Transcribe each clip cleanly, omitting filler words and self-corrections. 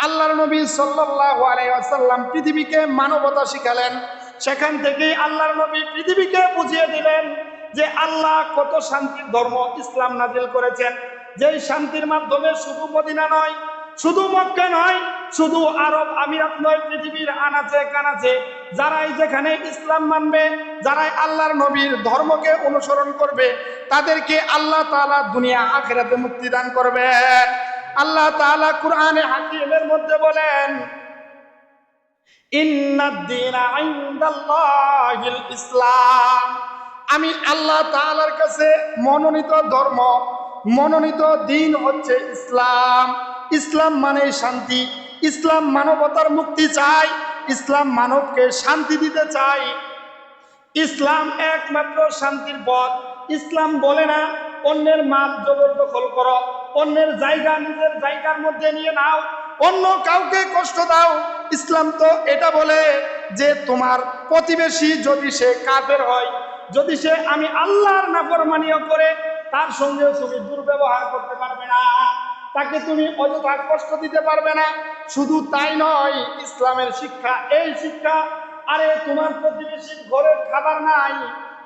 আল্লাহর নবী সাল্লাল্লাহু আলাইহি ওয়াসাল্লাম পৃথিবীকে মানবতা শিখালেন। সেখান থেকেই আল্লাহর নবী পৃথিবীকে বুঝিয়ে দিলেন যে আল্লাহ কত শান্তির ধর্ম ইসলাম নাজিল করেছেন, যেই শান্তির মাধ্যমে শুধু মদিনা নয়, শুধু মক্কা নয়, শুধু আরব আমিরাত নয়, পৃথিবীর আনাচে কানাচে যারাই যেখানে ইসলাম মানবে, যারাই আল্লাহর নবীর ধর্মকে অনুসরণ করবে, তাদেরকে আল্লাহ তাআলা দুনিয়া আখিরাতে মুক্তি দান করবেন। আল্লাহ তাআলা কুরআনে হাকিমের মধ্যে বলেন, ইন্নাদ-দীনা ইনদাল্লাহিল ইসলাম, আমি আল্লাহ তাআলার কাছে মনোনীত ধর্ম, মনোনীত দিন হচ্ছে ইসলাম। ইসলাম মানে শান্তি, ইসলাম মানবতার মুক্তি চায়, ইসলাম মানবকে শান্তি দিতে চায়। ইসলাম একমাত্র শান্তির পথ। ইসলাম বলে না অন্যের মাল জবরদখল করো, অন্যের জায়গা নিজের জায়গার মধ্যে নিয়ে নাও, অন্য কাউকে কষ্ট দাও। ইসলাম তো এটা বলে যে তোমার প্রতিবেশী যদি সে কাফের হয়, যদি সে আমি আল্লাহর নাফরমানিও করে, তার সঙ্গে তুমি দুর্ব্যবহার করতে পারবে না, তাকে তুমি অযথা কষ্ট দিতে পারবে না। শুধু তাই নয়, ইসলামের শিক্ষা এই শিক্ষা, আরে তোমার প্রতিবেশীর ঘরের খাবার নাই,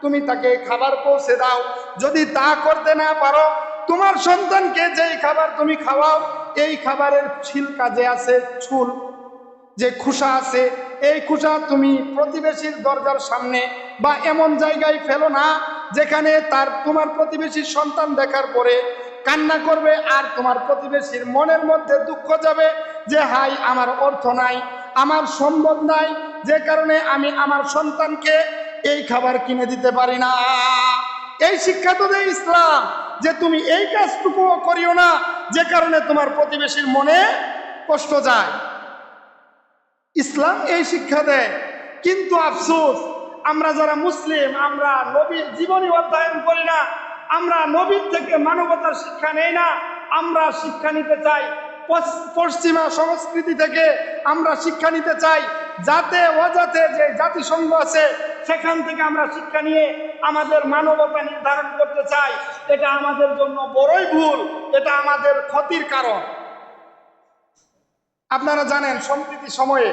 তুমি তাকে খাবার পৌঁছে দাও। যদি তা করতে না পারো, তোমার সন্তানকে যেই খাবার তুমি খাওয়াও, এই খাবারের ছিলকা যে আছে, ছুল যে খোসা আছে, এই খোসা তুমি প্রতিবেশীর দরজার সামনে বা এমন জায়গায় ফেলো না যেখানে তোমার প্রতিবেশীর সন্তান দেখার পরে কান্না করবে, আর তোমার প্রতিবেশীর মনের মধ্যে দুঃখ যাবে যে হাই আমার অর্থ নাই, আমার সম্ভব নাই, যে কারণে আমি আমার সন্তানকে এই খাবার কিনে দিতে পারি না। এই শিক্ষা তো দেয় ইসলাম, যে তুমি এই কাজটুকুও করিও না যে কারণে তোমার প্রতিবেশীর মনে কষ্ট যায়। ইসলাম এই শিক্ষা দেয়। কিন্তু আফসোস, আমরা যারা মুসলিম, আমরা নবীর জীবনী অধ্যয়ন করি না, আমরা নবীর থেকে মানবতার শিক্ষা নেই না। আমরা শিক্ষা নিতে চাই পশ্চিমা সংস্কৃতি থেকে, আমরা শিক্ষা নিতে চাই জাতে অজাতে যে জাতিসংঘ আছে সেখান থেকে আমরা শিক্ষা নিয়ে আমাদের মানবতা নির্ধারণ করতে চাই। এটা আমাদের জন্য বড়ই ভুল, এটা আমাদের ক্ষতির কারণ। আপনারা জানেন, সম্প্রতি সময়ে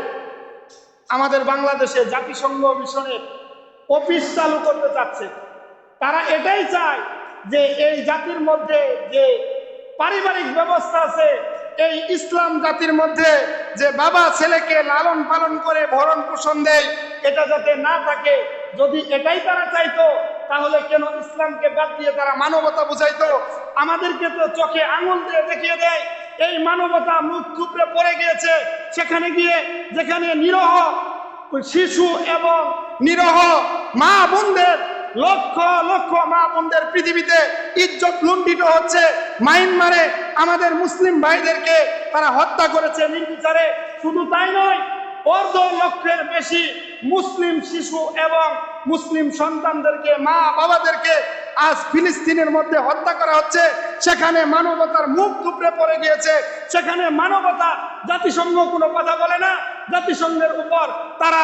আমাদের বাংলাদেশে জাতিসংঘ মিশনের অফিস চালু করতে চাচ্ছে। তারা এটাই চায় যে এই জাতির মধ্যে যে পারিবারিক ব্যবস্থা আছে, এই ইসলাম জাতির মধ্যে যে বাবা ছেলেকে লালন পালন করে ভরণ পোষণ দেয়, এটা যাতে না থাকে। যদি এটাই তারা চাইতো, তাহলে কেন ইসলামকে বাদ দিয়ে তারা মানবতা বুঝাইতো? আমাদেরকে তো চোখে আঙুল দিয়ে দেখিয়ে দেয় এই মানবতা মুখ থুবড়ে পড়ে গিয়েছে সেখানে গিয়ে, যেখানে নিরহ শিশু এবং নিরহ মা বোনদের, লক্ষ লক্ষ মা বোনদের পৃথিবীতে ইজ্জত লুণ্ঠিত হচ্ছে। মায়ানমারে আমাদের মুসলিম ভাইদেরকে তারা হত্যা করেছে নির্বিচারে। শুধু তাই নয়, অর্ধ লক্ষের বেশি মুসলিম শিশু এবং মুসলিম সন্তানদেরকে, মা বাবাদেরকে আজ ফিলিস্তিনের মধ্যে হত্যা করা হচ্ছে। সেখানে মানবতার মুখ থুবড়ে পড়ে গিয়েছে। সেখানে মানবতা, জাতিসংঘ কোনো কথা বলে না, জাতিসংঘের উপর তারা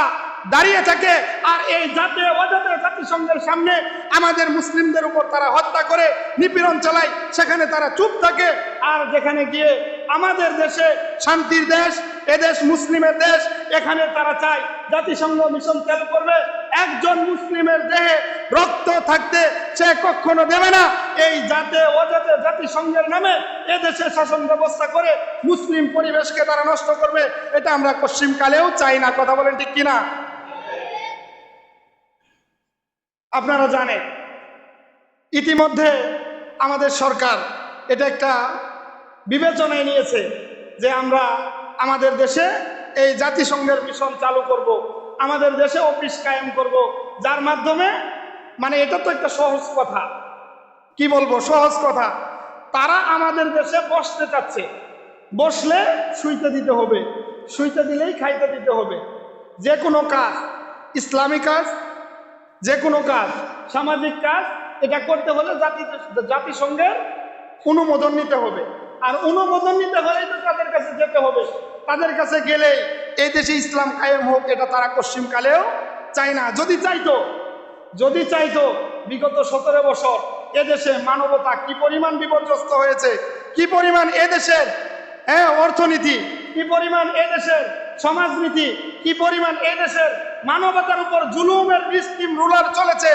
দাঁড়িয়ে থাকে। আর এই জাতে অজাতে জাতিসংঘের সামনে আমাদের মুসলিমদের উপর তারা হত্যা করে নিপীড়ন চালায়, সেখানে তারা চুপ থাকে। আর যেখানে গিয়ে আমাদের দেশে শান্তির দেশ, এদেশ মুসলিমের দেশ, এখানে তারা চায় জাতিসংঘ মিশন চালু করবে। একজন মুসলিমের দেহে রক্ত থাকতে সে কখনো দেবে না। এই জাতে অজাতে জাতিসংঘের নামে এদেশে শাসন ব্যবস্থা করে মুসলিম পরিবেশকে তারা নষ্ট করবে। এটা আমরা পশ্চিমকালেও চাই না। কথা বলেন ঠিক কিনা? আপনারা জানেন, ইতিমধ্যে আমাদের সরকার এটা একটা বিবেচনায় নিয়েছে যে আমরা আমাদের দেশে এই জাতিসংঘের মিশন চালু করব, আমাদের দেশে অফিস কায়েম করব, যার মাধ্যমে, মানে এটা তো একটা সহজ কথা, কি বলবো, সহজ কথা। তারা আমাদের দেশে বসতে চাচ্ছে, বসলে শুইতে দিতে হবে, শুইতে দিলেই খাইতে দিতে হবে। যে কোনো কাজ, ইসলামিক কাজ, যে কোনো কাজ, সামাজিক কাজ, এটা করতে হলে জাতিসংঘের অনুমোদন নিতে হবে। আর অনুমোদন নিতে হলে তো তাদের কাছে যেতে হবে। তাদের কাছে গেলে এই দেশে ইসলাম কায়েম হোক, এটা তারা পশ্চিমকালেও চায় না। যদি চাইতো বিগত 17 বছর এদেশে মানবতা কি পরিমাণ বিপর্যস্ত হয়েছে, কি পরিমাণ এদেশের অর্থনীতি কি পরিমাণ এদেশের সমাজনীতি, কি পরিমাণ এদেশের মানবতার উপর জুলুমের স্টিম রুলার চলেছে,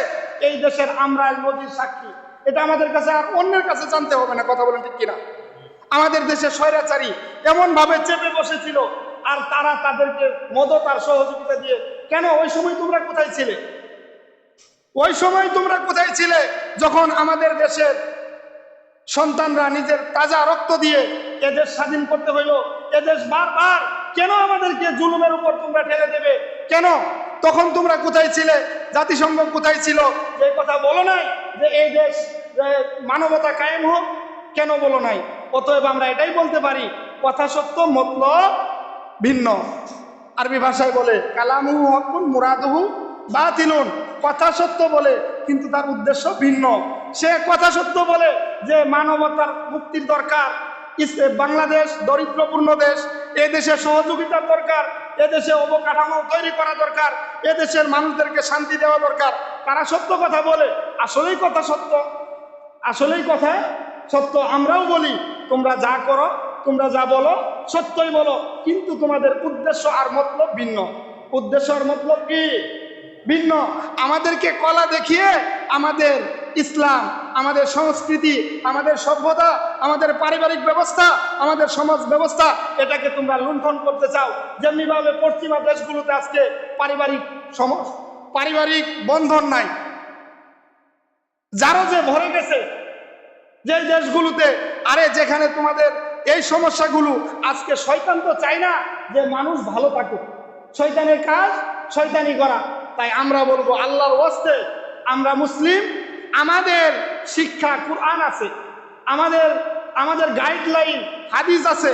এই দেশের আমরা নদীর সাক্ষী। এটা আমাদের কাছে আর অন্যের কাছে জানতে হবে না, কথা বলেন ঠিক কিনা? আমাদের দেশে স্বৈরাচারী এমন ভাবে চেপে বসেছিল, আর তারা তাদেরকে মদত আর সহযোগিতা দিয়ে। কেন ওই সময় তোমরা কোথায় ছিলে? ওই সময় তোমরা কোথায় ছিলে যখন আমাদের দেশের সন্তানরা নিজের তাজা রক্ত দিয়ে এদেশ স্বাধীন করতে হইল? এদেশ বারবার কেন আমাদেরকে জুলুমের উপর তোমরা ঠেলে দেবে? কেন তখন তোমরা কোথায় ছিলে? জাতিসংঘ কোথায় ছিল? যে কথা বলো নাই যে এই দেশ মানবতা কায়েম হোক, কেন বলো নাই? অতএব আমরা এটাই বলতে পারি, কথা সত্য মতলব ভিন্ন। আরবি ভাষায় বলে কালামুহু হকুন মুরাদুহু বাতিলুন, কথা সত্য বলে কিন্তু তার উদ্দেশ্য ভিন্ন। সে কথা সত্য বলে যে মানবতার মুক্তির দরকার, বাংলাদেশ দরিদ্রপূর্ণ দেশ, এ দেশে সহযোগিতার দরকার, এদেশে অবকাঠামো তৈরি করা দরকার, এদেশের মানুষদেরকে শান্তি দেওয়া দরকার। তারা সত্য কথা বলে, আসলেই কথা সত্য, আসলেই কথা সত্য। আমরাও বলি তোমরা যা করো, তোমরা যা বলো সত্যই বলো, কিন্তু তোমাদের উদ্দেশ্য আর মতলব ভিন্ন। উদ্দেশ্য আর মতলব কি? ভিন্ন। আমাদেরকে কলা দেখিয়ে আমাদের ইসলাম, আমাদের সংস্কৃতি, আমাদের সভ্যতা, আমাদের পারিবারিক ব্যবস্থা, আমাদের সমাজ ব্যবস্থা, এটাকে তোমরা লুণ্ঠন করতে চাও। যেমনি ভাবে পশ্চিমা দেশগুলোতে আজকে পারিবারিক বন্ধন নাই, যারা যে ভরে গেছে যে দেশগুলোতে, আরে যেখানে তোমাদের এই সমস্যাগুলো, আজকে শয়তান তো চাই না যে মানুষ ভালো থাকুক, শয়তানের কাজ শয়তানি করা। তাই আমরা বলবো আল্লাহর ওয়াস্তে, আমরা মুসলিম, আমাদের শিক্ষা কোরআন আছে, আমাদের গাইডলাইন হাদিস আছে,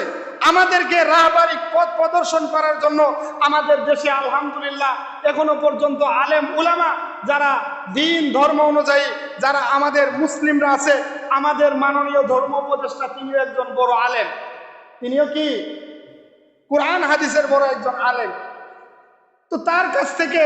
আমাদেরকে রাহবারিক পথ প্রদর্শন করার জন্য আমাদের দেশে আলহামদুলিল্লাহ এখনো পর্যন্ত আলেম উলামা যারা দিন ধর্ম অনুযায়ী যারা আমাদের মুসলিমরা আছে, আমাদের মাননীয় ধর্ম উপদেষ্টা তিনিও একজন বড় আলেম, তিনিও কি কোরআন হাদিসের বড় একজন আলেম। তো তার কাছ থেকে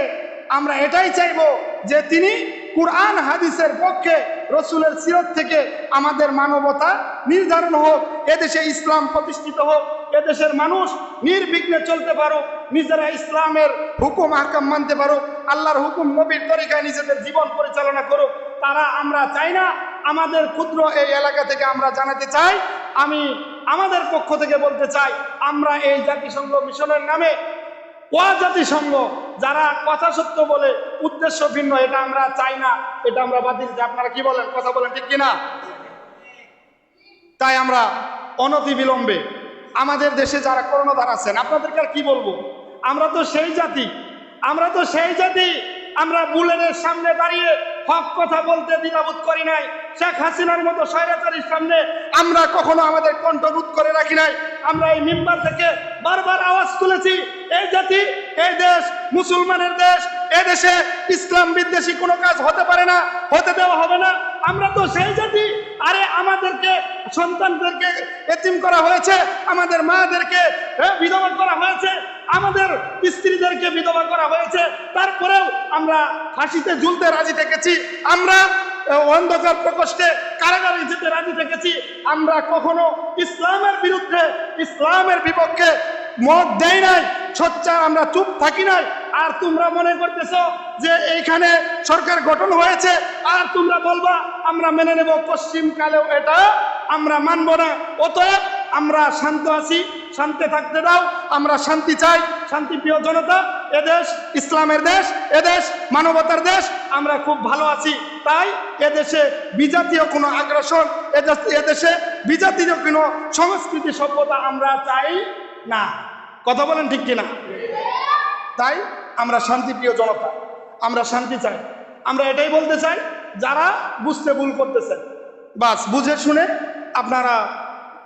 আমরা এটাই চাইবো যে তিনি কোরআন হাদিসের পক্ষে, রসুলের সিরত থেকে আমাদের মানবতা নির্ধারণ হোক, এদেশে ইসলাম প্রতিষ্ঠিত হোক, এদেশের মানুষ নির্বিঘ্নে চলতে পারুক, নিজেরা ইসলামের হুকুম আহকাম মানতে পারুক, আল্লাহর হুকুম নবীর তরিকায় নিজেদের জীবন পরিচালনা করুক। তারা আমরা চাই না। আমাদের ক্ষুদ্র এই এলাকা থেকে আমরা জানাতে চাই, আমি আমাদের পক্ষ থেকে বলতে চাই, আমরা এই জাতিসংঘ মিশনের নামে জাতিসংঘ যারা কথা সত্য বলে উদ্দেশ্য ভিন্ন, এটা আমরা চাই না, এটা আমরা বাতিল চাই। আপনারা কি বলেন? কথা বলেন ঠিক কিনা? তাই আমরা অনতি বিলম্বে আমাদের দেশে যারা কর্ণধার আছেন, আপনাদেরকে আর কি বলবো, আমরা তো সেই জাতি, আমরা বুলেটের সামনে দাঁড়িয়ে হক কথা বলতে দ্বিধাবোধ করি নাই। শেখ হাসিনার মতো স্বৈরাচারীর সামনে আমরা কখনো আমাদের কণ্ঠ রোধ করে রাখি নাই। আমরা এই মিম্বার থেকে বারবার আওয়াজ তুলেছি, এই জাতি, এই দেশ মুসলমানের দেশ, এদেশে ইসলাম বিদ্বেষী কোনো কাজ হতে পারে না, হতে দেওয়া হবে না। আমরা তো সেই জাতি, আরে আমাদেরকে সন্তানদেরকে এতিম করা হয়েছে, আমাদের মাদেরকে বিধবা করা হয়েছে, আমাদের স্ত্রীদেরকে বিধবা করা হয়েছে, তারপরেও আমরা ফাঁসিতে ঝুলতে রাজি থেকেছি, আমরা অন্ধকার প্রকোষ্ঠে কারাগারে যেতে রাজি থেকেছি। আমরা কখনো ইসলামের বিরুদ্ধে, ইসলামের বিপক্ষে মত দেয় নাই, সোচ্চার আমরা চুপ থাকি নাই। আর তোমরা মনে করতেছ যে এইখানে সরকার গঠন হয়েছে আর তোমরা বলবা আমরা মেনে নেব, পশ্চিমকালেও এটা আমরা মানব না। অতএব আমরা শান্ত আছি, শান্তি থাকতে দাও, আমরা শান্তি চাই। শান্তিপ্রিয় জনতা, এদেশ ইসলামের দেশ, এদেশ মানবতার দেশ, আমরা খুব ভালো আছি। তাই এদেশে বিজাতীয় কোনো আগ্রাসন, এদেশে বিজাতীয় কোনো সংস্কৃতি সভ্যতা আমরা চাই না। কথা বলেন ঠিক কিনা? তাই আমরা শান্তিপ্রিয় জনতা, আমরা শান্তি চাই। আমরা এটাই বলতে চাই, যারা বুঝতে ভুল করতেছেন, বাস বুঝে শুনে আপনারা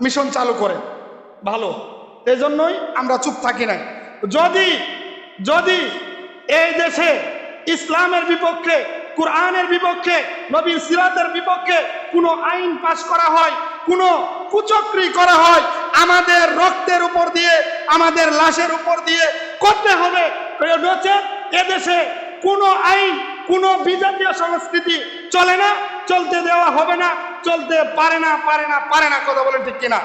মিশন চালু করেন, ভালো। এই জন্যই আমরা চুপ থাকি না। যদি এই দেশে ইসলামের বিপক্ষে, কোরআনের বিপক্ষে, নবীর সিরাতের বিপক্ষে কোনো আইন পাশ করা হয়, কোনো কুচক্রি করা হয়, আমাদের রক্তের উপর দিয়ে, আমাদের লাশের উপর দিয়ে করতে হবে। নচেত এদেশে কোনো আইন, কোনো বিজাতীয় সংস্কৃতি চলে না, চলতে দেওয়া হবে না, চলতে পারে না। কথা বলেন ঠিক কিনা?